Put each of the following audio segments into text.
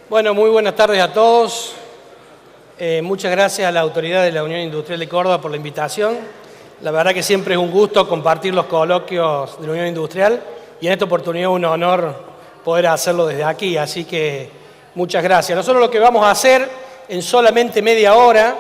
Bueno, muy buenas tardes a todos. Muchas gracias a la autoridad de la Unión Industrial de Córdoba por la invitación. La verdad que siempre es un gusto compartir los coloquios de la Unión Industrial y en esta oportunidad un honor poder hacerlo desde aquí, así que muchas gracias. Nosotros lo que vamos a hacer en solamente media hora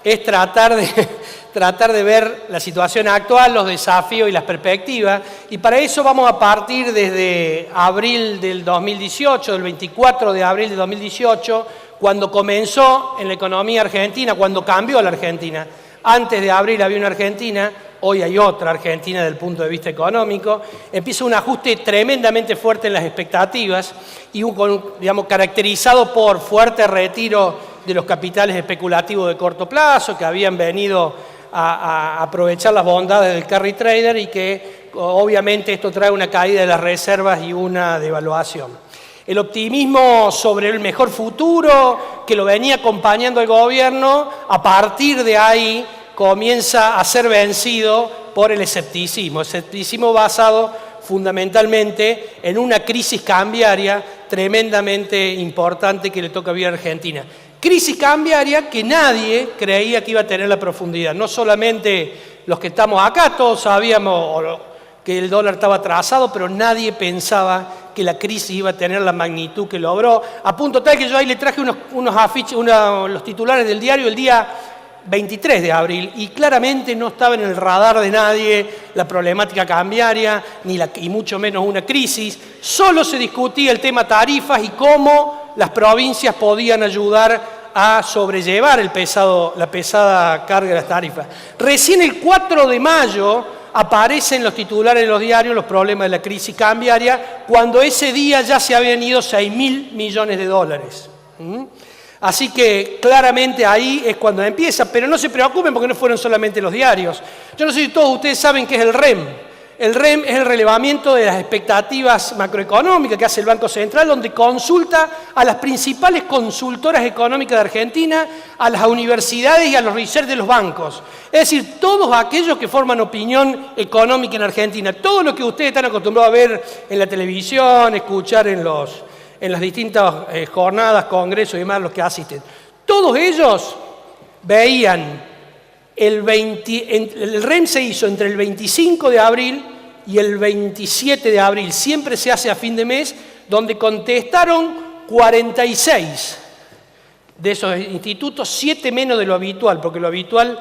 es tratar de ver la situación actual, los desafíos y las perspectivas, y para eso vamos a partir desde abril del 2018, del 24 de abril de 2018, cuando comenzó en la economía argentina, cuando cambió la Argentina. Antes de abril había una Argentina, hoy hay otra Argentina desde el punto de vista económico. Empieza un ajuste tremendamente fuerte en las expectativas y caracterizado por fuerte retiro de los capitales especulativos de corto plazo que habían venido a aprovechar las bondades del carry trader y que obviamente esto trae una caída de las reservas y una devaluación. El optimismo sobre el mejor futuro que lo venía acompañando el gobierno, a partir de ahí comienza a ser vencido por el escepticismo basado fundamentalmente en una crisis cambiaria tremendamente importante que le toca vivir a Argentina. Crisis cambiaria que nadie creía que iba a tener la profundidad. No solamente los que estamos acá, todos sabíamos que el dólar estaba atrasado, pero nadie pensaba que la crisis iba a tener la magnitud que logró. A punto tal que yo ahí le traje unos afiches, los titulares del diario el día 23 de abril, y claramente no estaba en el radar de nadie la problemática cambiaria, y mucho menos una crisis. Solo se discutía el tema tarifas y cómo las provincias podían ayudar a sobrellevar la pesada carga de las tarifas. Recién el 4 de mayo aparecen los titulares de los diarios los problemas de la crisis cambiaria, cuando ese día ya se habían ido 6.000 millones de dólares. Así que claramente ahí es cuando empieza, pero no se preocupen porque no fueron solamente los diarios. Yo no sé si todos ustedes saben qué es el REM. El REM es el relevamiento de las expectativas macroeconómicas que hace el Banco Central, donde consulta a las principales consultoras económicas de Argentina, a las universidades y a los research de los bancos. Es decir, todos aquellos que forman opinión económica en Argentina, todo lo que ustedes están acostumbrados a ver en la televisión, escuchar en las distintas jornadas, congresos y demás, los que asisten. Todos ellos veían, el REM se hizo entre el 25 de abril y el 27 de abril, siempre se hace a fin de mes, donde contestaron 46 de esos institutos, 7 menos de lo habitual, porque lo habitual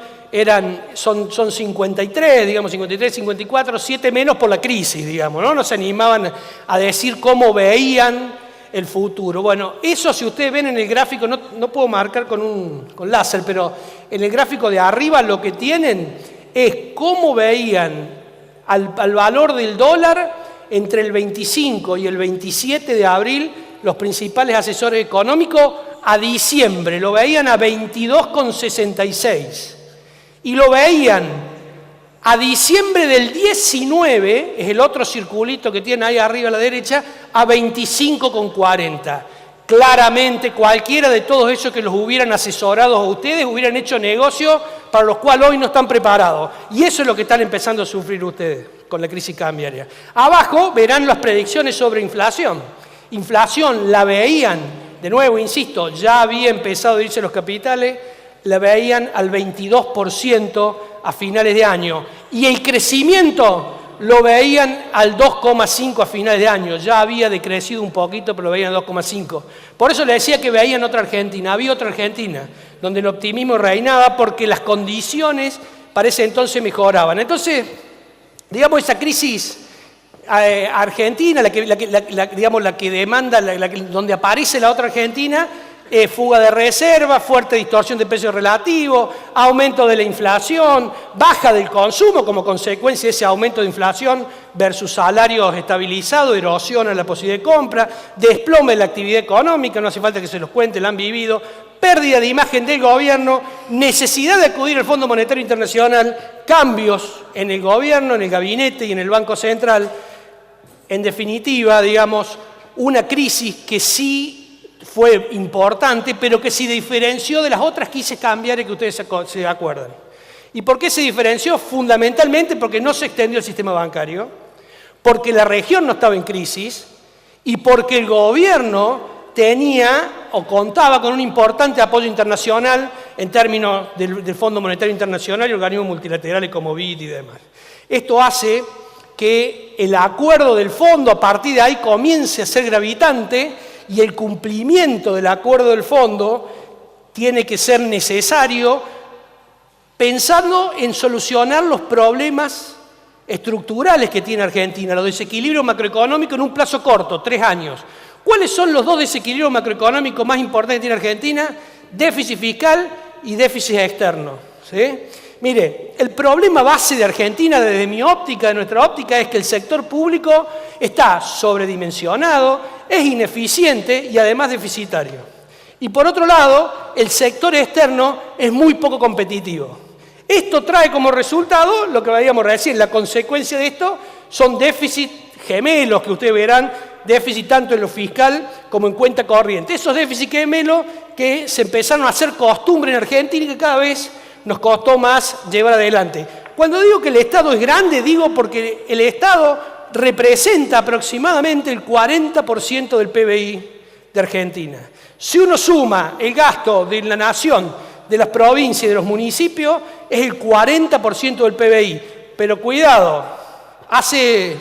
son 53, 53, 54, 7 menos por la crisis, no se animaban a decir cómo veían el futuro. Bueno, eso si ustedes ven en el gráfico, no puedo marcar con láser, pero en el gráfico de arriba lo que tienen es cómo veían al valor del dólar entre el 25 y el 27 de abril los principales asesores económicos a diciembre. Lo veían a 22,66 y lo veían a diciembre del 19, es el otro circulito que tiene ahí arriba a la derecha, a 25,40. Claramente cualquiera de todos ellos que los hubieran asesorado a ustedes hubieran hecho negocios para los cuales hoy no están preparados. Y eso es lo que están empezando a sufrir ustedes con la crisis cambiaria. Abajo verán las predicciones sobre inflación. Inflación la veían, de nuevo insisto, ya había empezado a irse los capitales, la veían al 22% a finales de año. Y el crecimiento lo veían al 2,5 a finales de año. Ya había decrecido un poquito, pero lo veían al 2,5. Por eso les decía que veían otra Argentina. Había otra Argentina, donde el optimismo reinaba porque las condiciones para ese entonces mejoraban. Entonces, esa crisis argentina, donde aparece la otra Argentina, fuga de reservas, fuerte distorsión de precios relativos, aumento de la inflación, baja del consumo como consecuencia de ese aumento de inflación versus salarios estabilizados, erosión en la posibilidad de compra, desplome de la actividad económica, no hace falta que se los cuente, la han vivido, pérdida de imagen del gobierno, necesidad de acudir al Fondo Monetario Internacional, cambios en el gobierno, en el gabinete y en el Banco Central. En definitiva, una crisis que sí fue importante, pero que se diferenció de las otras crisis cambiarias que ustedes se acuerdan. ¿Y por qué se diferenció? Fundamentalmente porque no se extendió el sistema bancario, porque la región no estaba en crisis y porque el gobierno tenía o contaba con un importante apoyo internacional en términos del Fondo Monetario Internacional y organismos multilaterales como BID y demás. Esto hace que el acuerdo del fondo a partir de ahí comience a ser gravitante y el cumplimiento del acuerdo del fondo tiene que ser necesario pensando en solucionar los problemas estructurales que tiene Argentina, los desequilibrios macroeconómicos en un plazo corto, 3 años. ¿Cuáles son los 2 desequilibrios macroeconómicos más importantes que tiene Argentina? Déficit fiscal y déficit externo. ¿Sí? Mire, el problema base de Argentina, desde mi óptica, de nuestra óptica, es que el sector público está sobredimensionado, es ineficiente y además deficitario. Y por otro lado, el sector externo es muy poco competitivo. Esto trae como resultado lo que veíamos recién. La consecuencia de esto son déficits gemelos que ustedes verán, déficit tanto en lo fiscal como en cuenta corriente. Esos déficits gemelos que se empezaron a hacer costumbre en Argentina y que cada vez nos costó más llevar adelante. Cuando digo que el Estado es grande, digo porque el Estado representa aproximadamente el 40% del PBI de Argentina. Si uno suma el gasto de la nación, de las provincias y de los municipios, es el 40% del PBI. Pero cuidado, hace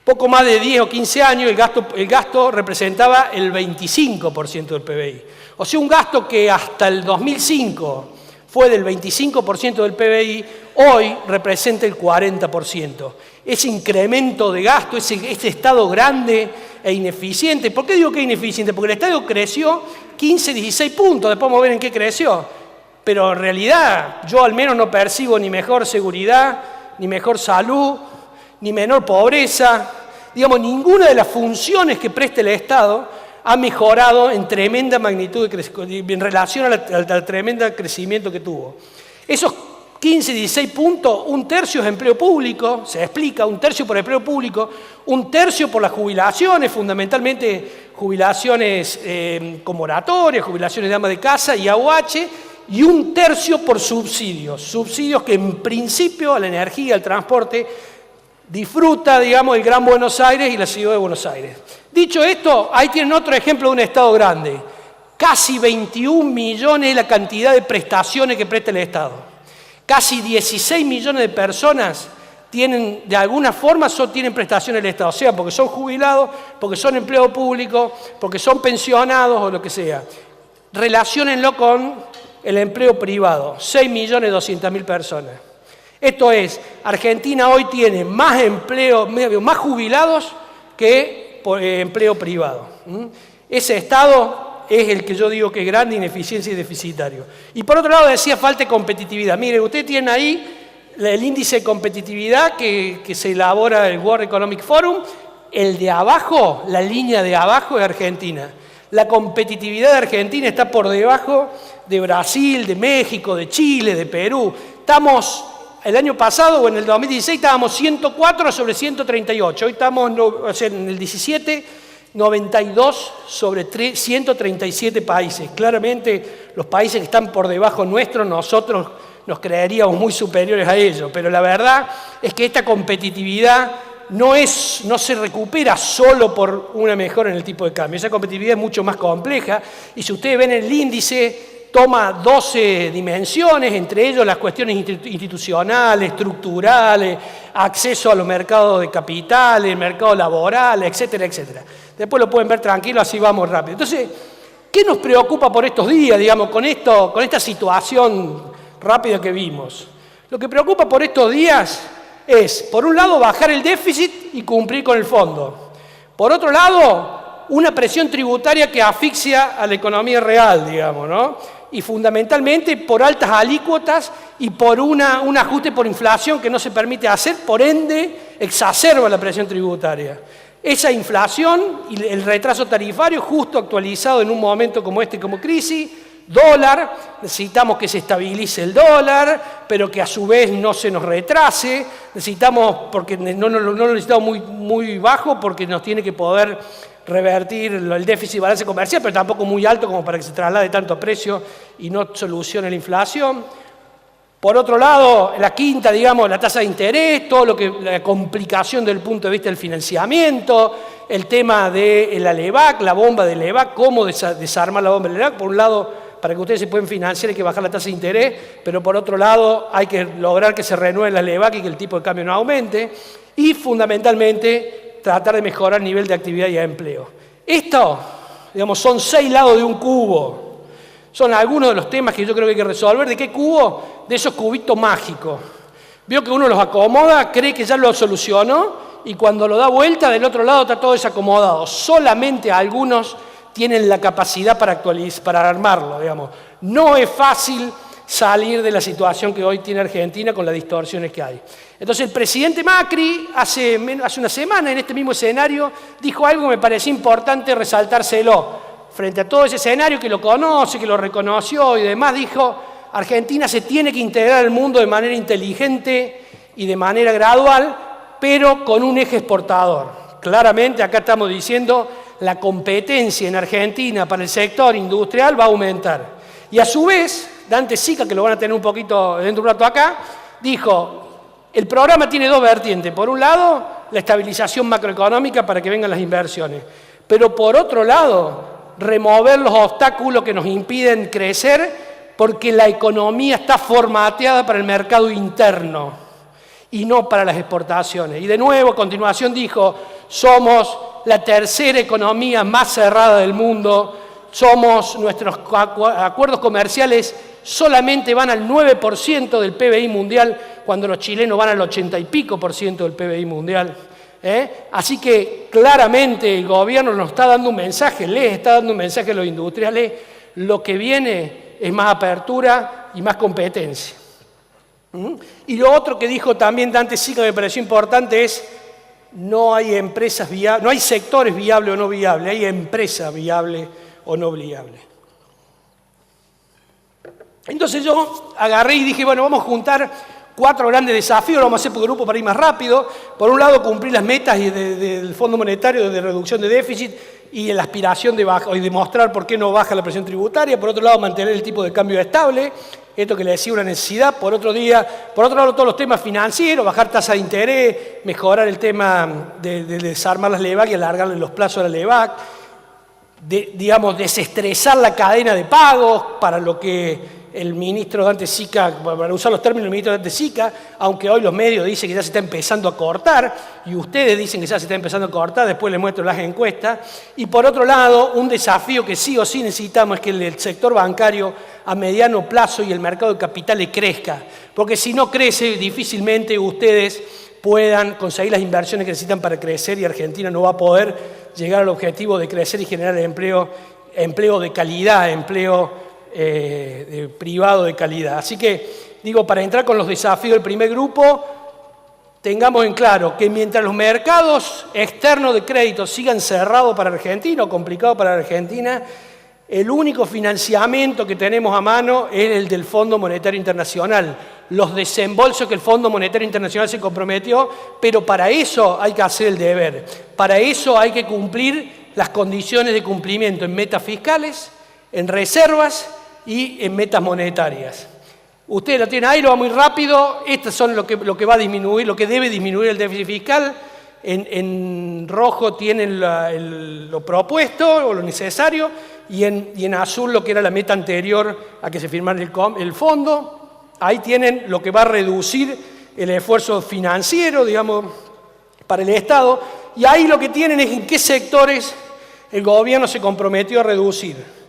poco más de 10 o 15 años el gasto representaba el 25% del PBI. O sea, un gasto que hasta el 2005 fue del 25% del PBI, hoy representa el 40%. Ese incremento de gasto, ese Estado grande e ineficiente. ¿Por qué digo que es ineficiente? Porque el Estado creció 15, 16 puntos, después vamos a ver en qué creció. Pero en realidad yo al menos no percibo ni mejor seguridad, ni mejor salud, ni menor pobreza. Digamos, ninguna de las funciones que presta el Estado ha mejorado en tremenda magnitud en relación al tremendo crecimiento que tuvo. Esos 15, 16 puntos, 1/3 es empleo público, se explica, 1/3 por empleo público, 1/3 por las jubilaciones, fundamentalmente jubilaciones con moratorias, jubilaciones de ama de casa y AUH, y 1/3 por subsidios que en principio a la energía, al transporte, disfruta, digamos, el Gran Buenos Aires y la Ciudad de Buenos Aires. Dicho esto, ahí tienen otro ejemplo de un Estado grande. Casi 21 millones es la cantidad de prestaciones que presta el Estado. Casi 16 millones de personas tienen, de alguna forma, tienen prestaciones del Estado, o sea, porque son jubilados, porque son empleados públicos, porque son pensionados o lo que sea. Relaciónenlo con el empleo privado, 6.200.000 personas. Esto es, Argentina hoy tiene más más jubilados que empleo privado. Ese Estado es el que yo digo que es grande, ineficiencia y deficitario. Y por otro lado decía falta de competitividad. Mire, usted tiene ahí el índice de competitividad que se elabora el World Economic Forum. El de abajo, la línea de abajo es Argentina. La competitividad de Argentina está por debajo de Brasil, de México, de Chile, de Perú. Estamos, el año pasado o en el 2016 estábamos 104 sobre 138. Hoy estamos en el 17, 92 sobre 137 países. Claramente los países que están por debajo nuestro, nosotros nos creeríamos muy superiores a ellos. Pero la verdad es que esta competitividad no se recupera solo por una mejora en el tipo de cambio. Esa competitividad es mucho más compleja y si ustedes ven el índice, toma 12 dimensiones, entre ellos las cuestiones institucionales, estructurales, acceso a los mercados de capitales, mercados laborales, etcétera, etcétera. Después lo pueden ver tranquilo, así vamos rápido. Entonces, ¿qué nos preocupa por estos días, digamos, con esta situación rápida que vimos? Lo que preocupa por estos días es, por un lado, bajar el déficit y cumplir con el fondo. Por otro lado, una presión tributaria que asfixia a la economía real, digamos, ¿no? Y fundamentalmente por altas alícuotas y por un ajuste por inflación que no se permite hacer, por ende, exacerba la presión tributaria. Esa inflación y el retraso tarifario justo actualizado en un momento como este, como crisis. Dólar, necesitamos que se estabilice el dólar, pero que a su vez no se nos retrase. Necesitamos, porque no lo necesitamos muy bajo, porque nos tiene que poder revertir el déficit de balance comercial, pero tampoco muy alto como para que se traslade tanto a precio y no solucione la inflación. Por otro lado, la quinta, digamos, la tasa de interés, todo lo que la complicación desde el punto de vista del financiamiento, el tema de la LEVAC, la bomba de LEVAC, cómo desarmar la bomba de LEVAC. Por un lado, para que ustedes se puedan financiar hay que bajar la tasa de interés, pero por otro lado hay que lograr que se renueven las LEVAC y que el tipo de cambio no aumente. Y fundamentalmente, tratar de mejorar el nivel de actividad y de empleo. Esto, digamos, son 6 lados de un cubo. Son algunos de los temas que yo creo que hay que resolver. ¿De qué cubo? De esos cubitos mágicos. Veo que uno los acomoda, cree que ya lo solucionó, y cuando lo da vuelta, del otro lado está todo desacomodado. Solamente algunos tienen la capacidad para actualizar, para armarlo, digamos. No es fácil salir de la situación que hoy tiene Argentina con las distorsiones que hay. Entonces el presidente Macri, hace una semana, en este mismo escenario, dijo algo que me parecía importante resaltárselo. Frente a todo ese escenario que lo conoce, que lo reconoció y demás, dijo: Argentina se tiene que integrar al mundo de manera inteligente y de manera gradual, pero con un eje exportador. Claramente acá estamos diciendo la competencia en Argentina para el sector industrial va a aumentar. Y a su vez, Dante Sica, que lo van a tener un poquito dentro de un rato acá, dijo: el programa tiene 2 vertientes. Por un lado, la estabilización macroeconómica para que vengan las inversiones. Pero por otro lado, remover los obstáculos que nos impiden crecer, porque la economía está formateada para el mercado interno y no para las exportaciones. Y de nuevo, a continuación dijo: somos la tercera economía más cerrada del mundo, nuestros acuerdos comerciales solamente van al 9% del PBI mundial, cuando los chilenos van al 80 y pico % del PBI mundial. Así que claramente el gobierno nos está dando un mensaje, les está dando un mensaje a los industriales: lo que viene es más apertura y más competencia. Y lo otro que dijo también Dante Sica, que me pareció importante, es: no hay empresas viables, no hay sectores viables o no viables, hay empresas viables o no viables. Entonces yo agarré y dije: bueno, vamos a juntar 4 grandes desafíos, lo vamos a hacer por grupo para ir más rápido. Por un lado, cumplir las metas del Fondo Monetario de reducción de déficit y la aspiración de bajar, y demostrar por qué no baja la presión tributaria. Por otro lado, mantener el tipo de cambio estable, esto que le decía, una necesidad. Por otro lado, todos los temas financieros, bajar tasa de interés, mejorar el tema de desarmar las LEVAC y alargarle los plazos a la LEVAC, digamos, desestresar la cadena de pagos, para lo que el ministro Dante Sica, para usar los términos del ministro Dante Sica, aunque hoy los medios dicen que ya se está empezando a cortar, y ustedes dicen que ya se está empezando a cortar, después les muestro las encuestas. Y por otro lado, un desafío que sí o sí necesitamos es que el sector bancario a mediano plazo y el mercado de capitales crezca, porque si no crece, difícilmente ustedes puedan conseguir las inversiones que necesitan para crecer, y Argentina no va a poder llegar al objetivo de crecer y generar empleo de calidad, empleo privado de calidad. Así que, digo, para entrar con los desafíos del primer grupo, tengamos en claro que mientras los mercados externos de crédito sigan cerrados para Argentina o complicados para Argentina, el único financiamiento que tenemos a mano es el del Fondo Monetario Internacional, los desembolsos que el Fondo Monetario Internacional se comprometió, pero para eso hay que hacer el deber, para eso hay que cumplir las condiciones de cumplimiento en metas fiscales, en reservas y en metas monetarias. Ustedes lo tienen ahí, lo va muy rápido. Estas son lo que va a disminuir, lo que debe disminuir el déficit fiscal. En rojo tienen lo propuesto o lo necesario, y en azul lo que era la meta anterior a que se firmara el fondo. Ahí tienen lo que va a reducir el esfuerzo financiero, digamos, para el Estado. Y ahí lo que tienen es en qué sectores el gobierno se comprometió a reducir.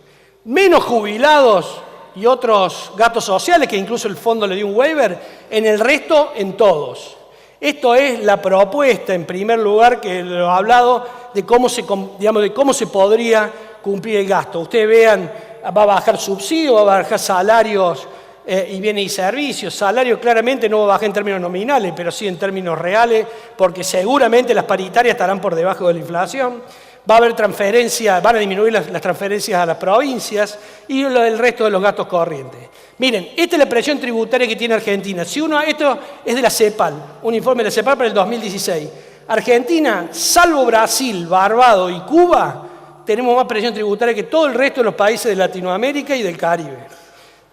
Menos jubilados y otros gastos sociales, que incluso el fondo le dio un waiver, en el resto, en todos. Esto es la propuesta, en primer lugar, que lo he hablado, de cómo se podría cumplir el gasto. Ustedes vean, va a bajar subsidio, va a bajar salarios y bienes y servicios. Salario claramente no va a bajar en términos nominales, pero sí en términos reales, porque seguramente las paritarias estarán por debajo de la inflación. Va a haber transferencias, van a disminuir las transferencias a las provincias y el resto de los gastos corrientes. Miren, esta es la presión tributaria que tiene Argentina. Esto es de la CEPAL, un informe de la CEPAL para el 2016. Argentina, salvo Brasil, Barbados y Cuba, tenemos más presión tributaria que todo el resto de los países de Latinoamérica y del Caribe.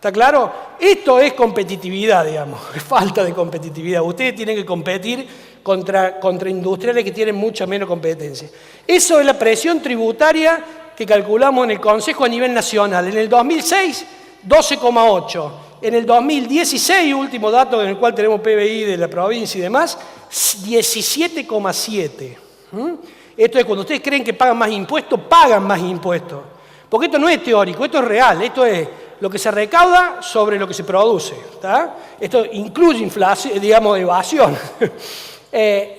¿Está claro? Esto es competitividad, digamos, es falta de competitividad. Ustedes tienen que competir contra industriales que tienen mucha menos competencia. Eso es la presión tributaria que calculamos en el Consejo a nivel nacional. En el 2006, 12,8. En el 2016, último dato en el cual tenemos PBI de la provincia y demás, 17,7. Esto es cuando ustedes creen que pagan más impuestos, pagan más impuestos. Porque esto no es teórico, esto es real, esto es lo que se recauda sobre lo que se produce. ¿Tá? Esto incluye inflación, digamos, evasión.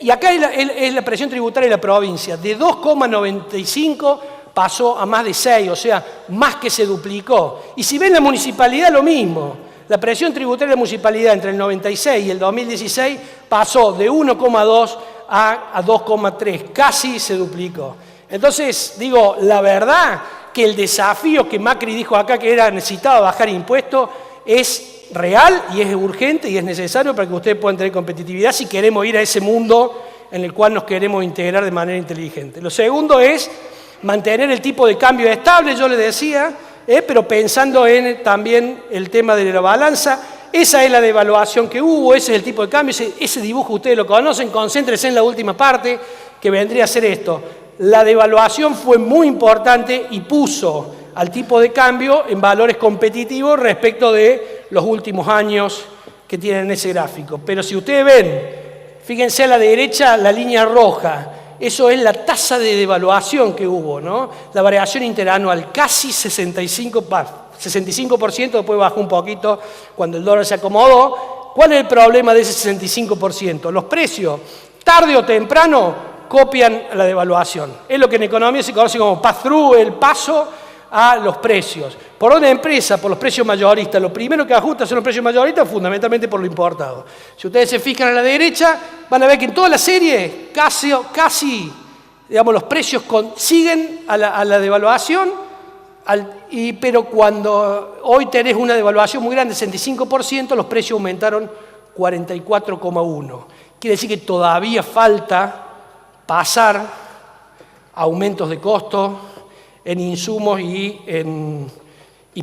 Y acá es la presión tributaria de la provincia. De 2,95 pasó a más de 6, o sea, más que se duplicó. Y si ven la municipalidad, lo mismo. La presión tributaria de la municipalidad entre el 96 y el 2016 pasó de 1,2 a 2,3, casi se duplicó. Entonces, digo, la verdad que el desafío que Macri dijo acá que era necesitado bajar impuestos es real y es urgente y es necesario para que ustedes puedan tener competitividad si queremos ir a ese mundo en el cual nos queremos integrar de manera inteligente. Lo segundo es mantener el tipo de cambio estable, yo les decía, pero pensando en también el tema de la balanza. Esa es la devaluación que hubo, ese es el tipo de cambio, ese dibujo ustedes lo conocen, concéntrense en la última parte que vendría a ser esto. La devaluación fue muy importante y puso al tipo de cambio en valores competitivos respecto de los últimos años que tienen ese gráfico. Pero si ustedes ven, fíjense a la derecha la línea roja, eso es la tasa de devaluación que hubo, ¿no? La variación interanual, casi 65%, después bajó un poquito cuando el dólar se acomodó. ¿Cuál es el problema de ese 65%? Los precios, tarde o temprano, copian la devaluación. Es lo que en economía se conoce como pass-through, el paso a los precios. Por una empresa, por los precios mayoristas, lo primero que ajusta son los precios mayoristas, fundamentalmente por lo importado. Si ustedes se fijan a la derecha, van a ver que en toda la serie casi digamos, los precios siguen a la devaluación, pero cuando hoy tenés una devaluación muy grande, 65%, los precios aumentaron 44,1%. Quiere decir que todavía falta pasar aumentos de costos en insumos y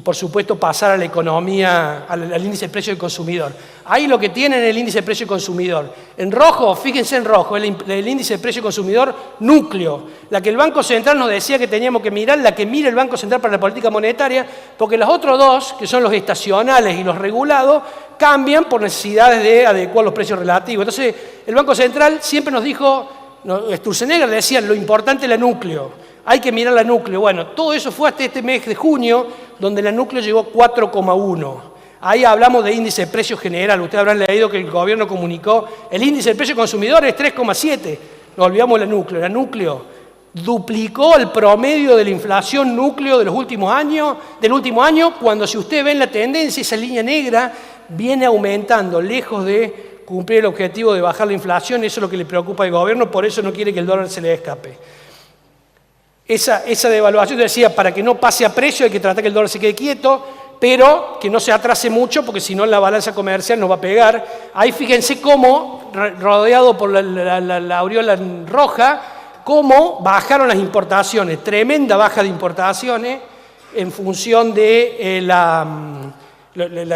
por supuesto pasar a la economía, al índice de precio del consumidor. Ahí lo que tienen es el índice de precio del consumidor. En rojo, fíjense en rojo, el índice de precio del consumidor núcleo, la que el Banco Central nos decía que teníamos que mirar, la que mira el Banco Central para la política monetaria, porque los otros dos, que son los estacionales y los regulados, cambian por necesidades de adecuar los precios relativos. Entonces, el Banco Central siempre nos dijo, Sturzenegger le decía, lo importante es la núcleo, hay que mirar la núcleo. Bueno, todo eso fue hasta este mes de junio, donde la núcleo llegó 4,1. Ahí hablamos de índice de precio general. Ustedes habrán leído que el gobierno comunicó, el índice de precio consumidor es 3,7. Nos olvidamos de la núcleo. La núcleo duplicó el promedio de la inflación núcleo de los últimos años, del último año, cuando si ustedes ven la tendencia, esa línea negra viene aumentando, lejos de cumplir el objetivo de bajar la inflación. Eso es lo que le preocupa al gobierno, por eso no quiere que el dólar se le escape. Esa devaluación, yo decía, para que no pase a precio hay que tratar que el dólar se quede quieto, pero que no se atrase mucho, porque si no la balanza comercial nos va a pegar. Ahí fíjense cómo, rodeado por la aureola roja, cómo bajaron las importaciones, tremenda baja de importaciones en función de la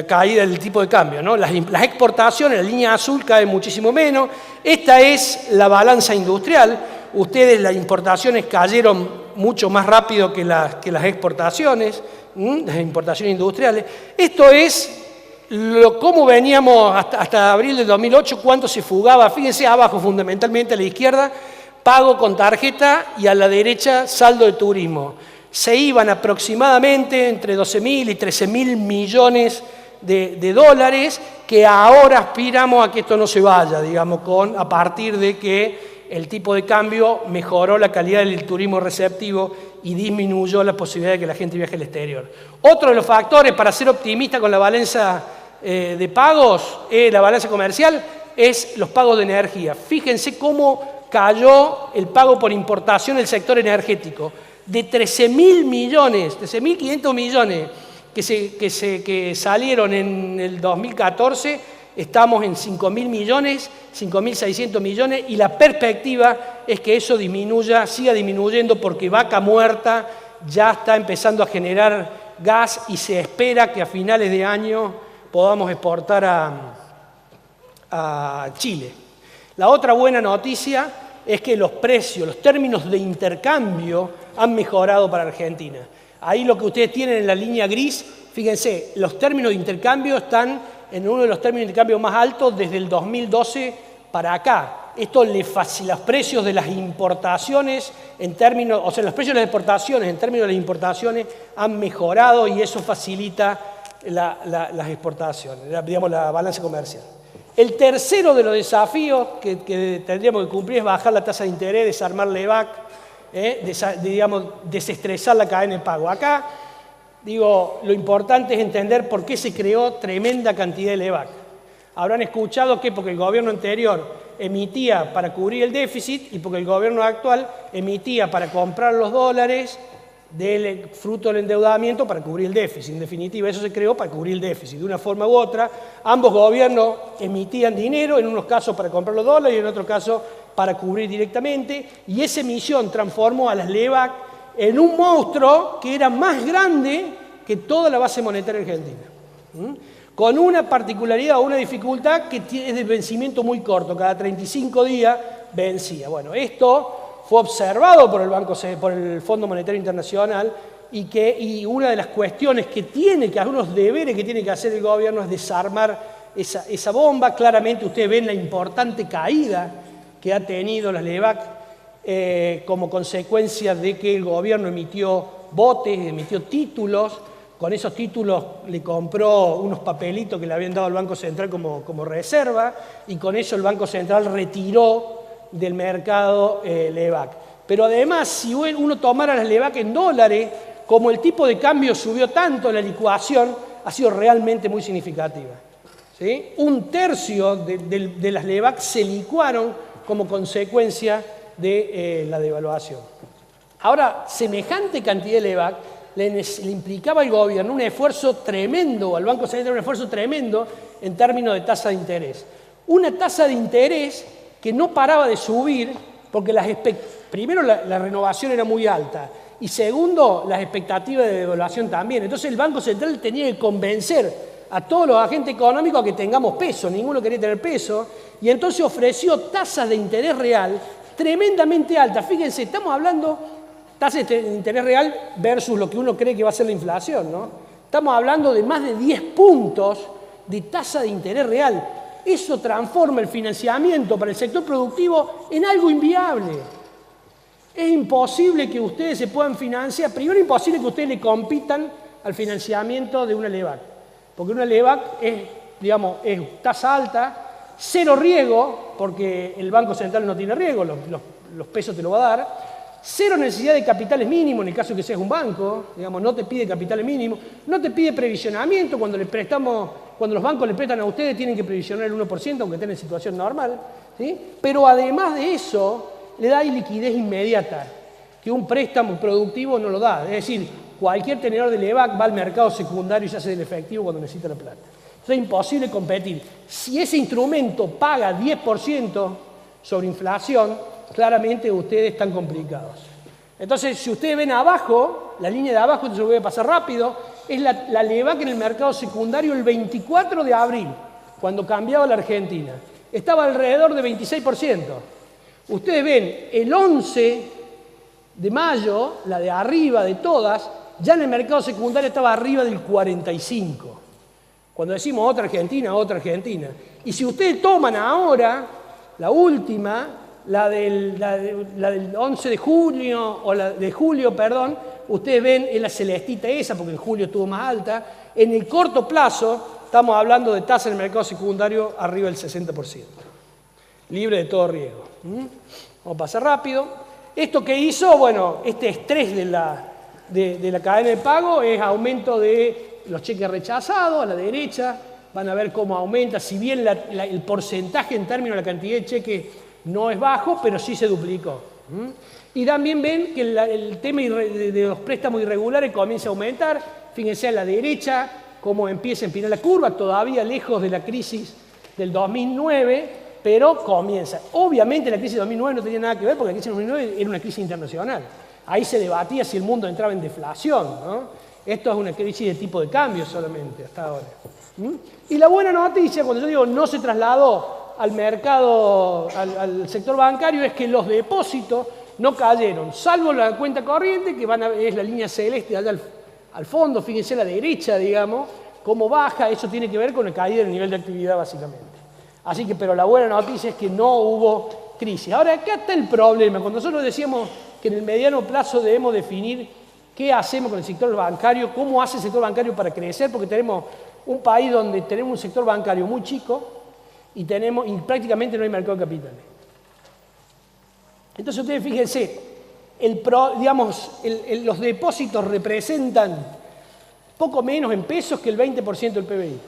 caída del tipo de cambio, ¿no? Las exportaciones, la línea azul cae muchísimo menos. Esta es la balanza industrial. Ustedes, las importaciones cayeron mucho más rápido que las exportaciones, las importaciones industriales. Esto es cómo veníamos hasta abril del 2008, cuánto se fugaba. Fíjense abajo, fundamentalmente a la izquierda, pago con tarjeta y a la derecha, saldo de turismo. Se iban aproximadamente entre 12.000 y 13.000 millones de dólares, que ahora aspiramos a que esto no se vaya, digamos, a partir de que el tipo de cambio mejoró la calidad del turismo receptivo y disminuyó la posibilidad de que la gente viaje al exterior. Otro de los factores para ser optimista con la balanza de pagos, la balanza comercial, es los pagos de energía. Fíjense cómo cayó el pago por importación del sector energético. De 13.000 millones, 13.500 millones que salieron en el 2014, estamos en 5.000 millones, 5.600 millones, y la perspectiva es que eso siga disminuyendo, porque Vaca Muerta ya está empezando a generar gas y se espera que a finales de año podamos exportar a Chile. La otra buena noticia es que los precios, los términos de intercambio han mejorado para Argentina. Ahí lo que ustedes tienen en la línea gris, fíjense, los términos de intercambio están en uno de los términos de intercambio más altos desde el 2012 para acá. Esto le facilita los precios de las importaciones en términos, o sea, los precios de las exportaciones en términos de las importaciones han mejorado y eso facilita las exportaciones, digamos, la balanza comercial. El tercero de los desafíos que tendríamos que cumplir es bajar la tasa de interés, desarmar LEVAC, digamos, desestresar la cadena de pago. Acá, digo, lo importante es entender por qué se creó tremenda cantidad de LEVAC. Habrán escuchado que porque el gobierno anterior emitía para cubrir el déficit y porque el gobierno actual emitía para comprar los dólares del fruto del endeudamiento para cubrir el déficit. En definitiva, eso se creó para cubrir el déficit. De una forma u otra, ambos gobiernos emitían dinero, en unos casos para comprar los dólares y en otros casos para cubrir directamente, y esa emisión transformó a las LEVAC en un monstruo que era más grande que toda la base monetaria argentina. Con una particularidad o una dificultad que es de vencimiento muy corto, cada 35 días vencía. Bueno, esto fue observado por el Fondo Monetario Internacional y una de las cuestiones algunos deberes que tiene que hacer el gobierno es desarmar esa bomba. Claramente ustedes ven la importante caída que ha tenido las LEVAC como consecuencia de que el gobierno emitió botes, emitió títulos. Con esos títulos le compró unos papelitos que le habían dado al Banco Central como reserva y con eso el Banco Central retiró del mercado LEVAC. Pero además, si uno tomara las LEVAC en dólares, como el tipo de cambio subió tanto, la licuación ha sido realmente muy significativa. ¿Sí? Un tercio de las LEVAC se licuaron como consecuencia de la devaluación. Ahora, semejante cantidad de LEVAC le implicaba al gobierno un esfuerzo tremendo, al Banco Central un esfuerzo tremendo en términos de tasa de interés. Una tasa de interés que no paraba de subir porque primero la renovación era muy alta y segundo, las expectativas de devaluación también. Entonces el Banco Central tenía que convencer a todos los agentes económicos a que tengamos peso, ninguno quería tener peso, y entonces ofreció tasas de interés real tremendamente altas. Fíjense, estamos hablando tasas de interés real versus lo que uno cree que va a ser la inflación, ¿no? Estamos hablando de más de 10 puntos de tasa de interés real. Eso transforma el financiamiento para el sector productivo en algo inviable. Es imposible que ustedes se puedan financiar, primero es imposible que ustedes le compitan al financiamiento de una LEVAC, porque una LEVAC es tasa alta, cero riesgo, porque el Banco Central no tiene riesgo, los pesos te lo va a dar. Cero necesidad de capitales mínimos en el caso de que seas un banco, no te pide capitales mínimos, no te pide previsionamiento, cuando los bancos le prestan a ustedes tienen que previsionar el 1%, aunque estén en situación normal, ¿sí? Pero además de eso, le da liquidez inmediata, que un préstamo productivo no lo da. Es decir, cualquier tenedor de LEVAC va al mercado secundario y se hace del efectivo cuando necesita la plata. Entonces es imposible competir. Si ese instrumento paga 10% sobre inflación, claramente ustedes están complicados. Entonces, si ustedes ven abajo, la línea de abajo, esto se lo voy a pasar rápido, es la LEVAC en el mercado secundario el 24 de abril, cuando cambiaba la Argentina. Estaba alrededor de 26%. Ustedes ven, el 11 de mayo, la de arriba de todas, ya en el mercado secundario estaba arriba del 45%. Cuando decimos otra Argentina, otra Argentina. Y si ustedes toman ahora la última, la del 11 de junio, o la de julio, perdón, ustedes ven, es la celestita esa, porque en julio estuvo más alta. En el corto plazo, estamos hablando de tasa en el mercado secundario arriba del 60%. Libre de todo riesgo. Vamos a pasar rápido. ¿Esto qué hizo? Bueno, este estrés de la cadena de pago es aumento de los cheques rechazados a la derecha. Van a ver cómo aumenta, si bien el porcentaje en términos de la cantidad de cheques no es bajo, pero sí se duplicó. Y también ven que el tema de los préstamos irregulares comienza a aumentar. Fíjense a la derecha cómo empieza a empinar la curva, todavía lejos de la crisis del 2009, pero comienza. Obviamente la crisis del 2009 no tenía nada que ver porque la crisis del 2009 era una crisis internacional. Ahí se debatía si el mundo entraba en deflación, ¿no? Esto es una crisis de tipo de cambio solamente hasta ahora. Y la buena noticia, cuando yo digo no se trasladó al mercado, al sector bancario, es que los depósitos no cayeron, salvo la cuenta corriente, que es la línea celeste allá al fondo, fíjense a la derecha, digamos, cómo baja, eso tiene que ver con la caída del nivel de actividad básicamente. Así que, pero la buena noticia es que no hubo crisis. Ahora, acá está el problema. Cuando nosotros decíamos que en el mediano plazo debemos definir qué hacemos con el sector bancario, cómo hace el sector bancario para crecer, porque tenemos un país donde tenemos un sector bancario muy chico y prácticamente no hay mercado de capitales. Entonces ustedes fíjense, los depósitos representan poco menos en pesos que el 20% del PBI.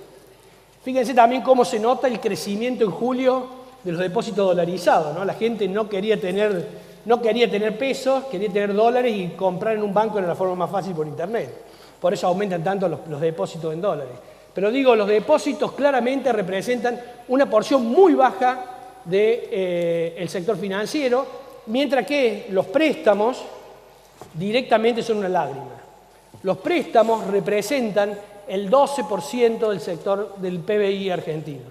Fíjense también cómo se nota el crecimiento en julio de los depósitos dolarizados, ¿no? La gente no quería tener pesos, quería tener dólares y comprar en un banco era la forma más fácil por internet. Por eso aumentan tanto los depósitos en dólares. Pero digo, los depósitos claramente representan una porción muy baja del sector financiero, mientras que los préstamos directamente son una lágrima. Los préstamos representan el 12% del sector del PBI argentino.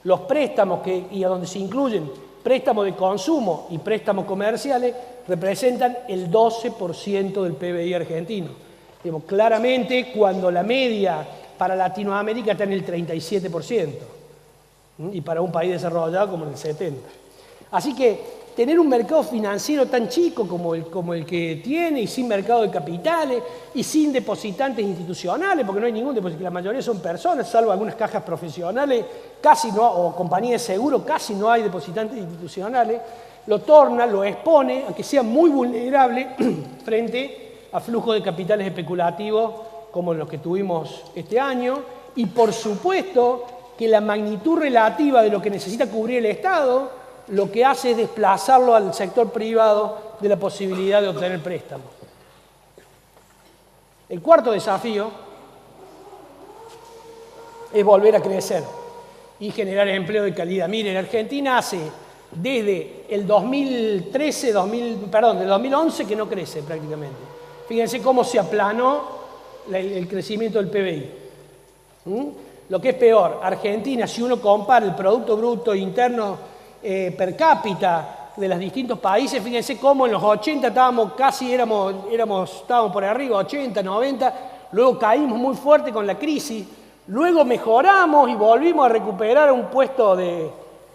Los préstamos, y a donde se incluyen préstamos de consumo y préstamos comerciales, representan el 12% del PBI argentino. Digamos, claramente, cuando la media para Latinoamérica está en el 37%, y para un país desarrollado como en el 70%. Así que tener un mercado financiero tan chico como el que tiene, y sin mercado de capitales, y sin depositantes institucionales, porque no hay ningún depositante, la mayoría son personas, salvo algunas cajas profesionales, casi no, o compañías de seguro, casi no hay depositantes institucionales, lo expone a que sea muy vulnerable frente a flujos de capitales especulativos como los que tuvimos este año, y por supuesto que la magnitud relativa de lo que necesita cubrir el Estado lo que hace es desplazarlo al sector privado de la posibilidad de obtener préstamos. El cuarto desafío es volver a crecer y generar empleo de calidad. Miren, Argentina hace desde el 2011 que no crece prácticamente. Fíjense cómo se aplanó el crecimiento del PBI. Lo que es peor, Argentina, si uno compara el Producto Bruto Interno per cápita de los distintos países, fíjense cómo en los 80 estábamos por arriba, 80, 90, luego caímos muy fuerte con la crisis, luego mejoramos y volvimos a recuperar un puesto de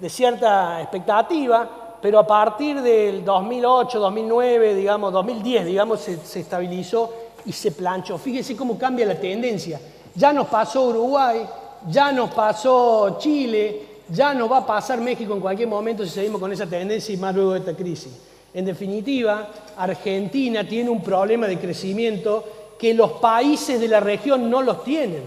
cierta expectativa, pero a partir del 2008, 2009, digamos, 2010, digamos, se estabilizó y se planchó. Fíjense cómo cambia la tendencia. Ya nos pasó Uruguay, ya nos pasó Chile, ya nos va a pasar México en cualquier momento si seguimos con esa tendencia y más luego de esta crisis. En definitiva, Argentina tiene un problema de crecimiento que los países de la región no los tienen.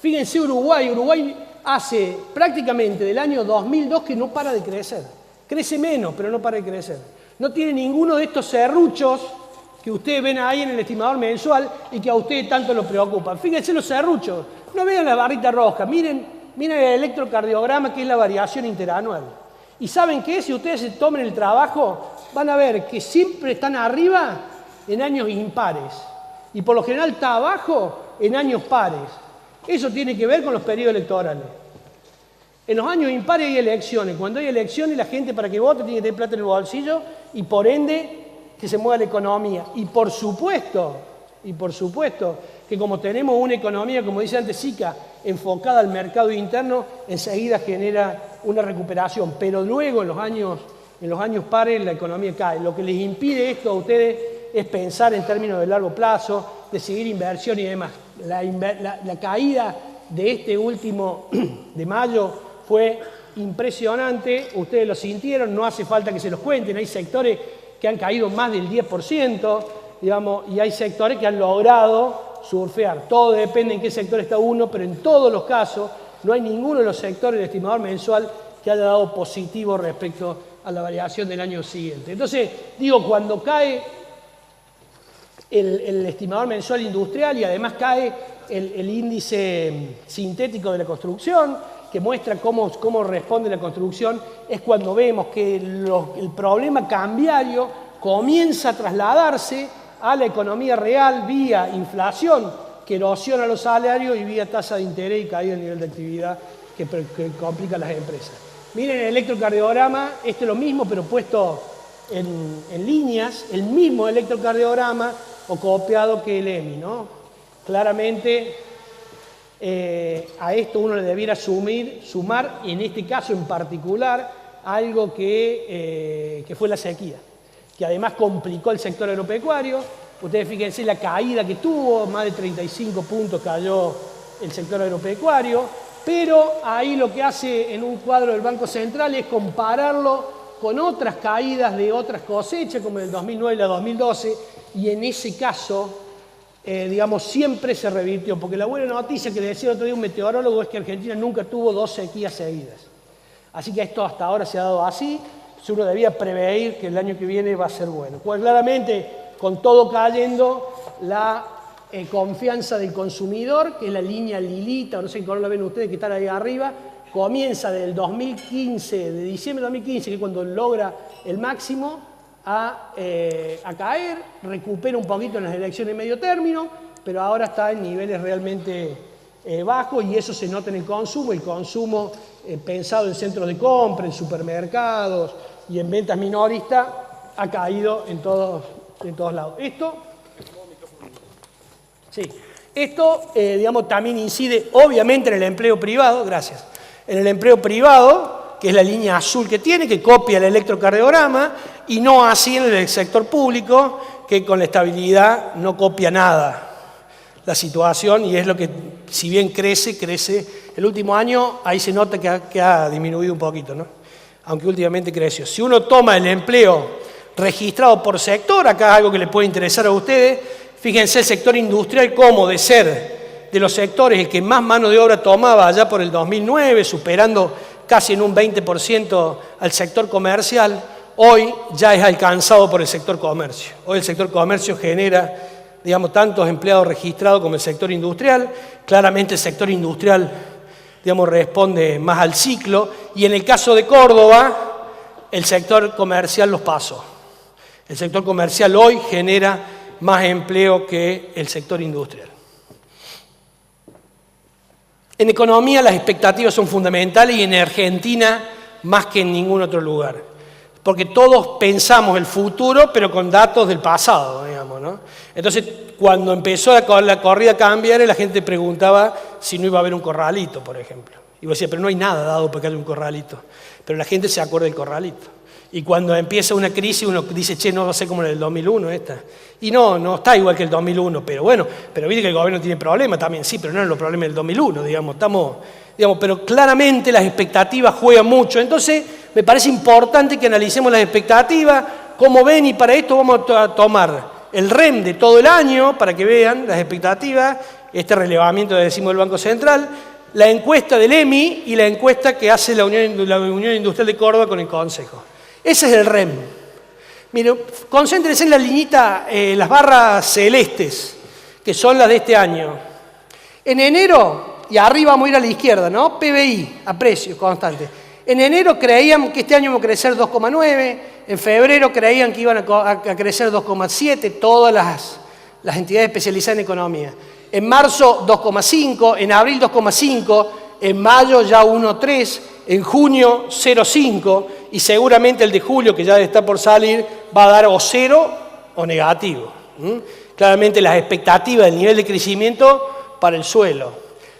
Fíjense Uruguay hace prácticamente del año 2002 que no para de crecer. Crece menos, pero no para de crecer. No tiene ninguno de estos serruchos que ustedes ven ahí en el estimador mensual y que a ustedes tanto los preocupan. Fíjense los serruchos, no vean la barrita roja, miren el electrocardiograma, que es la variación interanual. ¿Y saben qué? Si ustedes se tomen el trabajo, van a ver que siempre están arriba en años impares. Y por lo general está abajo en años pares. Eso tiene que ver con los periodos electorales. En los años impares hay elecciones. Cuando hay elecciones, la gente para que vote tiene que tener plata en el bolsillo y por ende que se mueva la economía. Y por supuesto que como tenemos una economía, como dice antes Sica, enfocada al mercado interno, enseguida genera una recuperación. Pero luego en los años pares la economía cae. Lo que les impide esto a ustedes es pensar en términos de largo plazo, de seguir inversión y demás. La caída de este último de mayo fue impresionante, ustedes lo sintieron, no hace falta que se los cuenten, hay sectores que han caído más del 10%, digamos, y hay sectores que han logrado surfear. Todo depende en qué sector está uno, pero en todos los casos no hay ninguno de los sectores del estimador mensual que haya dado positivo respecto a la variación del año siguiente. Entonces, digo, cuando cae el estimador mensual industrial y además cae el índice sintético de la construcción, que muestra cómo responde la construcción, es cuando vemos que el problema cambiario comienza a trasladarse a la economía real vía inflación que erosiona los salarios y vía tasa de interés y caída del nivel de actividad que complica a las empresas. Miren el electrocardiograma, esto es lo mismo pero puesto en líneas, el mismo electrocardiograma o copiado que el EMI, ¿no? Claramente a esto uno le debiera sumar, en este caso en particular, algo que fue la sequía, que además complicó el sector agropecuario. Ustedes fíjense la caída que tuvo, más de 35 puntos cayó el sector agropecuario, pero ahí lo que hace en un cuadro del Banco Central es compararlo con otras caídas de otras cosechas, como el 2009 y la 2012, y en ese caso, digamos, siempre se revirtió, porque la buena noticia que le decía el otro día un meteorólogo es que Argentina nunca tuvo 2 sequías seguidas. Así que esto hasta ahora se ha dado así, uno debía prever que el año que viene va a ser bueno. Pues claramente, con todo cayendo, la confianza del consumidor, que es la línea lilita, no sé cómo la ven ustedes que están ahí arriba, comienza del 2015, de diciembre de 2015, que es cuando logra el máximo, a caer, recupera un poquito en las elecciones de medio término, pero ahora está en niveles realmente bajos y eso se nota en el consumo pensado en centros de compra, en supermercados y en ventas minoristas, ha caído en todos lados. Esto digamos, también incide obviamente en el empleo privado, gracias, en el empleo privado, que es la línea azul que tiene, que copia el electrocardiograma, y no así en el sector público, que con la estabilidad no copia nada la situación, y es lo que, si bien crece el último año, ahí se nota que ha disminuido un poquito, ¿no? Aunque últimamente creció. Si uno toma el empleo registrado por sector, acá algo que les puede interesar a ustedes, fíjense el sector industrial como de ser de los sectores el que más mano de obra tomaba allá por el 2009, superando casi en un 20% al sector comercial, hoy ya es alcanzado por el sector comercio. Hoy el sector comercio genera, digamos, tantos empleados registrados como el sector industrial. Claramente el sector industrial, digamos, responde más al ciclo, y en el caso de Córdoba, el sector comercial los pasó. El sector comercial hoy genera más empleo que el sector industrial. En economía las expectativas son fundamentales y en Argentina más que en ningún otro lugar. Porque todos pensamos el futuro, pero con datos del pasado, digamos, ¿no? Entonces, cuando empezó la corrida cambiaria, la gente preguntaba si no iba a haber un corralito, por ejemplo. Y vos decías, pero no hay nada dado para que haya un corralito. Pero la gente se acuerda del corralito. Y cuando empieza una crisis, uno dice, che, no va a ser como en el 2001 esta. Y no está igual que el 2001, pero bueno, pero viste que el gobierno tiene problemas también, sí, pero no eran los problemas del 2001, digamos, pero claramente las expectativas juegan mucho. Entonces, me parece importante que analicemos las expectativas, cómo ven, y para esto vamos a tomar el REM de todo el año, para que vean las expectativas, este relevamiento que decimos del Banco Central, la encuesta del EMI y la encuesta que hace la Unión Industrial de Córdoba con el Consejo. Ese es el REM. Miren, concéntrense en la liñita, las barras celestes, que son las de este año. En enero, y arriba vamos a ir a la izquierda, ¿no? PBI, a precio constante. En enero creían que este año iba a crecer 2,9, en febrero creían que iban a crecer 2,7, todas las entidades especializadas en economía. En marzo 2,5, en abril 2,5, en mayo ya 1,3, en junio 0,5 y seguramente el de julio, que ya está por salir, va a dar o 0 o negativo. Claramente las expectativas del nivel de crecimiento para el suelo.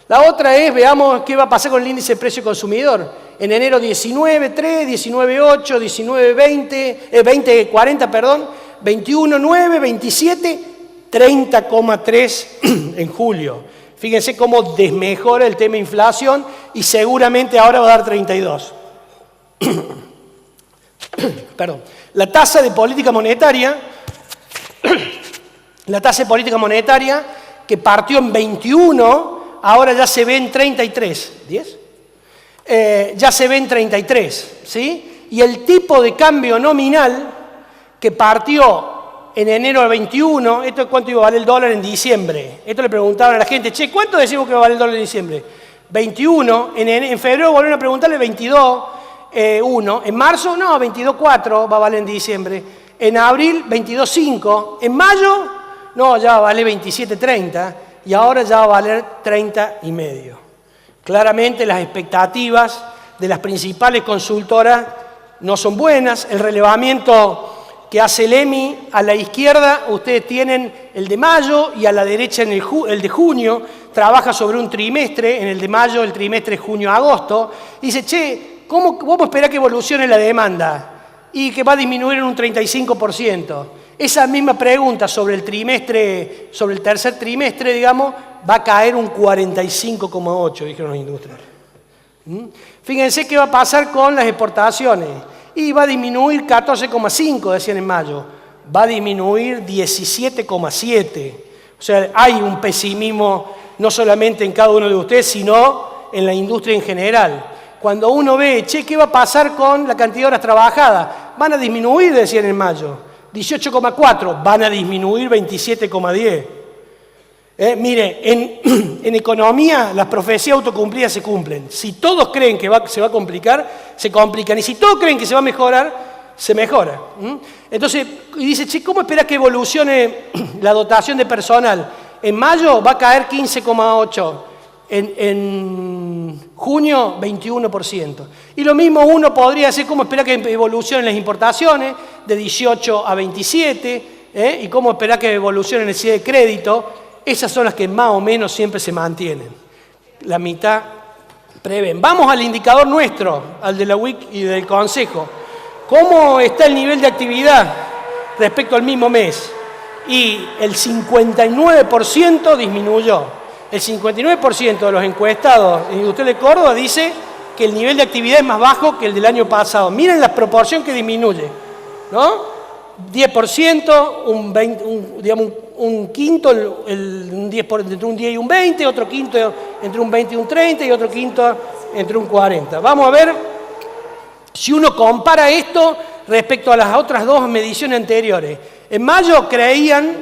La otra es, veamos qué va a pasar con el índice de precio consumidor. En enero 19,3, 19,8, 19,20, 20,40, perdón, 21,9, 27, 30,3 en julio. Fíjense cómo desmejora el tema de inflación y seguramente ahora va a dar 32. Perdón. La tasa de política monetaria que partió en 21, ahora ya se ve en 33. ¿10? Ya se ve en 33, ¿sí? Y el tipo de cambio nominal que partió en enero del 21, esto es cuánto iba a valer el dólar en diciembre. Esto le preguntaban a la gente, che, ¿cuánto decimos que va a valer el dólar en diciembre? 21, en febrero volvieron a preguntarle 22, 1. En marzo, no, 22,4 va a valer en diciembre. En abril, 22,5. En mayo, no, ya va a valer 27,30 y ahora ya va a valer 30,5. Claramente las expectativas de las principales consultoras no son buenas. El relevamiento que hace el EMI, a la izquierda ustedes tienen el de mayo y a la derecha el de junio. Trabaja sobre un trimestre, en el de mayo el trimestre es junio-agosto. Dice, che, ¿cómo esperar que evolucione la demanda? Y que va a disminuir en un 35%. Esa misma pregunta sobre el trimestre, sobre el tercer trimestre, digamos, va a caer un 45,8, dijeron los industriales. Fíjense qué va a pasar con las exportaciones. Y va a disminuir 14,5, decían en mayo. Va a disminuir 17,7. O sea, hay un pesimismo no solamente en cada uno de ustedes, sino en la industria en general. Cuando uno ve, che, ¿qué va a pasar con la cantidad de horas trabajadas? Van a disminuir, decían en mayo. 18,4, van a disminuir 27,10. Mire, en economía las profecías autocumplidas se cumplen. Si todos creen que se va a complicar, se complican. Y si todos creen que se va a mejorar, se mejora. Entonces, y dice, che, ¿cómo espera que evolucione la dotación de personal? En mayo va a caer 15,8. En junio, 21%. Y lo mismo uno podría hacer cómo esperar que evolucionen las importaciones, de 18 a 27, y cómo esperar que evolucionen el cierre de crédito. Esas son las que más o menos siempre se mantienen. La mitad prevén. Vamos al indicador nuestro, al de la UIC y del Consejo. ¿Cómo está el nivel de actividad respecto al mismo mes? Y el 59% disminuyó. El 59% de los encuestados en Industria de Córdoba dice que el nivel de actividad es más bajo que el del año pasado. Miren la proporción que disminuye, ¿no? 10%, digamos, un quinto, un 10 entre un 10 y un 20, otro quinto entre un 20 y un 30 y otro quinto entre un 40. Vamos a ver si uno compara esto respecto a las otras dos mediciones anteriores. En mayo creían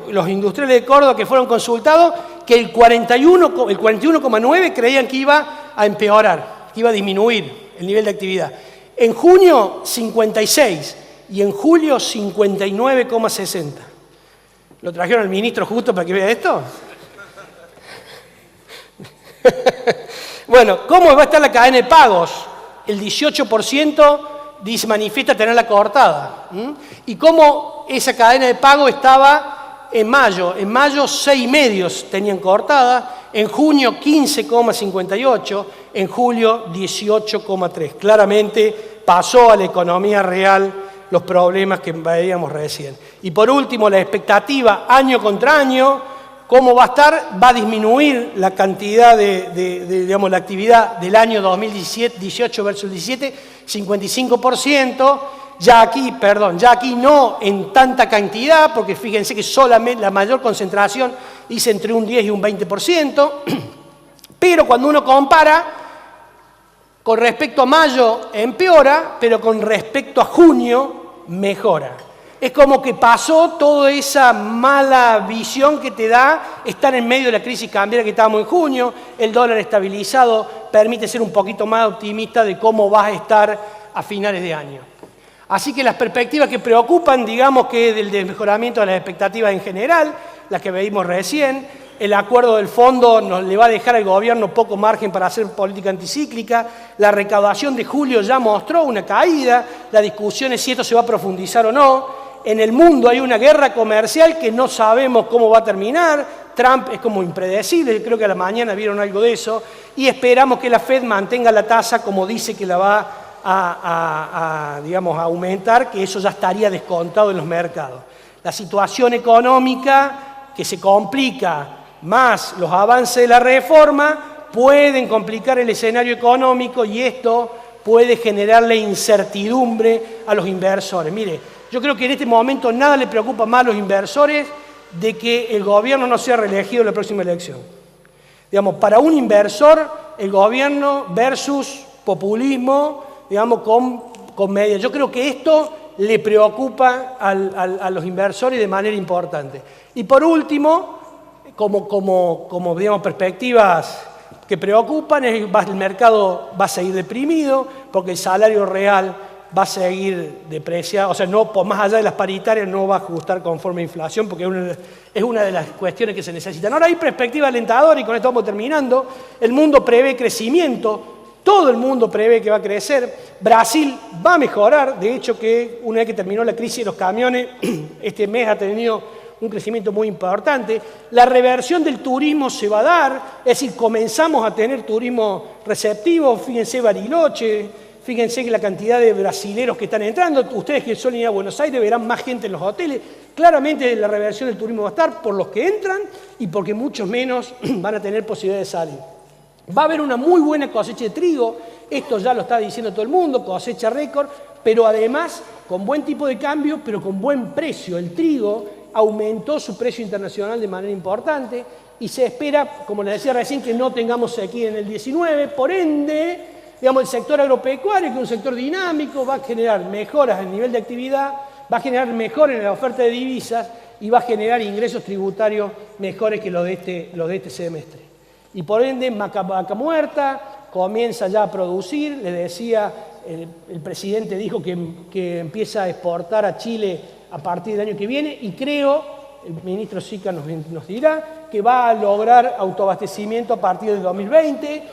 los industriales de Córdoba que fueron consultados que el 41,9 creían que iba a empeorar, que iba a disminuir el nivel de actividad. En junio, 56 y en julio, 59,60. ¿Lo trajeron al ministro justo para que vea esto? Bueno, ¿cómo va a estar la cadena de pagos? El 18% manifiesta tenerla cortada. ¿Y cómo esa cadena de pago estaba en mayo? En mayo 6,5 tenían cortada, en junio 15,58, en julio 18,3. Claramente pasó a la economía real los problemas que veíamos recién. Y por último, la expectativa año contra año, ¿cómo va a estar? Va a disminuir la cantidad digamos, la actividad del año 2018 versus 17, 55%. Ya aquí no en tanta cantidad, porque fíjense que solamente la mayor concentración dice entre un 10 y un 20%, pero cuando uno compara, con respecto a mayo empeora, pero con respecto a junio mejora. Es como que pasó toda esa mala visión que te da estar en medio de la crisis cambiaria que estábamos en junio, el dólar estabilizado permite ser un poquito más optimista de cómo vas a estar a finales de año. Así que las perspectivas que preocupan, digamos que del desmejoramiento de las expectativas en general, las que veíamos recién, el acuerdo del fondo le va a dejar al gobierno poco margen para hacer política anticíclica, la recaudación de julio ya mostró una caída, la discusión es si esto se va a profundizar o no. En el mundo hay una guerra comercial que no sabemos cómo va a terminar, Trump es como impredecible, creo que a la mañana vieron algo de eso, y esperamos que la Fed mantenga la tasa como dice que la va digamos, a aumentar, que eso ya estaría descontado en los mercados. La situación económica que se complica, más los avances de la reforma, pueden complicar el escenario económico y esto puede generarle incertidumbre a los inversores. Mire, yo creo que en este momento nada le preocupa más a los inversores de que el gobierno no sea reelegido en la próxima elección. Digamos, para un inversor, el gobierno versus populismo, digamos, con medidas. Yo creo que esto le preocupa a los inversores de manera importante. Y por último, como digamos, perspectivas que preocupan, el mercado va a seguir deprimido porque el salario real va a seguir depreciada, o sea, no, por más allá de las paritarias no va a ajustar conforme a inflación, porque es una de las cuestiones que se necesitan. Ahora hay perspectiva alentadora, y con esto vamos terminando. El mundo prevé crecimiento, todo el mundo prevé que va a crecer. Brasil va a mejorar, de hecho que una vez que terminó la crisis de los camiones, este mes ha tenido un crecimiento muy importante. La reversión del turismo se va a dar, es decir, comenzamos a tener turismo receptivo. Fíjense Bariloche, fíjense que la cantidad de brasileros que están entrando. Ustedes que suelen ir a Buenos Aires verán más gente en los hoteles. Claramente la reversión del turismo va a estar por los que entran y porque muchos menos van a tener posibilidad de salir. Va a haber una muy buena cosecha de trigo, esto ya lo está diciendo todo el mundo, cosecha récord, pero además con buen tipo de cambio, pero con buen precio. El trigo aumentó su precio internacional de manera importante y se espera, como les decía recién, que no tengamos sequía en el 19, por ende, digamos, el sector agropecuario, que es un sector dinámico, va a generar mejoras en el nivel de actividad, va a generar mejoras en la oferta de divisas y va a generar ingresos tributarios mejores que los de este semestre. Y por ende, Vaca Muerta comienza ya a producir. Les decía, el presidente dijo que empieza a exportar a Chile a partir del año que viene, y creo, el ministro Sica nos dirá, que va a lograr autoabastecimiento a partir del 2020.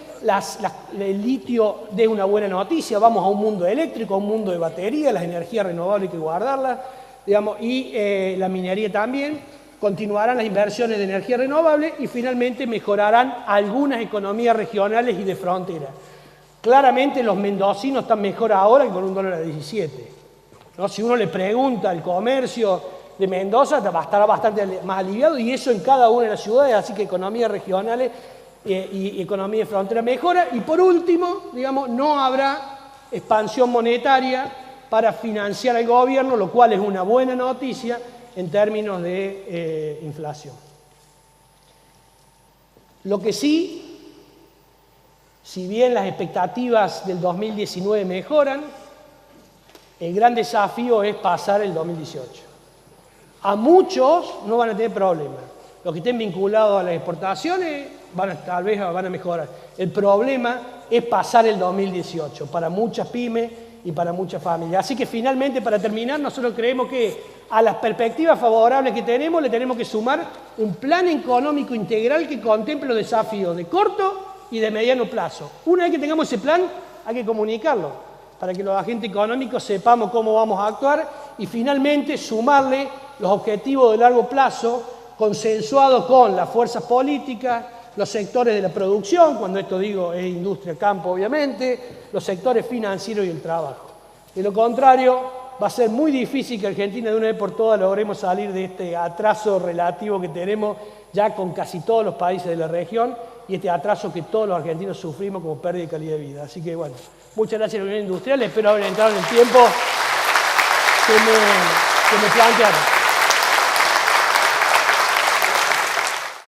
El litio es una buena noticia, vamos a un mundo eléctrico, a un mundo de batería, las energías renovables hay que guardarlas, digamos, y la minería también. Continuarán las inversiones de energía renovable y finalmente mejorarán algunas economías regionales y de frontera. Claramente los mendocinos están mejor ahora que con $1.17. ¿No? Si uno le pregunta al comercio de Mendoza, estará bastante más aliviado, y eso en cada una de las ciudades, así que economías regionales y economía de frontera mejora. Y por último, digamos, no habrá expansión monetaria para financiar al gobierno, lo cual es una buena noticia en términos de inflación. Lo que sí, si bien las expectativas del 2019 mejoran, el gran desafío es pasar el 2018. A muchos no van a tener problemas. Los que estén vinculados a las exportaciones tal vez van a mejorar. El problema es pasar el 2018 para muchas pymes y para muchas familias. Así que finalmente, para terminar, nosotros creemos que a las perspectivas favorables que tenemos le tenemos que sumar un plan económico integral que contemple los desafíos de corto y de mediano plazo. Una vez que tengamos ese plan, hay que comunicarlo para que los agentes económicos sepamos cómo vamos a actuar, y finalmente sumarle los objetivos de largo plazo consensuados con las fuerzas políticas, los sectores de la producción, cuando esto digo es industria, campo obviamente, los sectores financieros y el trabajo. De lo contrario, va a ser muy difícil que Argentina de una vez por todas logremos salir de este atraso relativo que tenemos ya con casi todos los países de la región, y este atraso que todos los argentinos sufrimos como pérdida de calidad de vida. Así que bueno, muchas gracias a la Unión Industrial, espero haber entrado en el tiempo que me plantearon.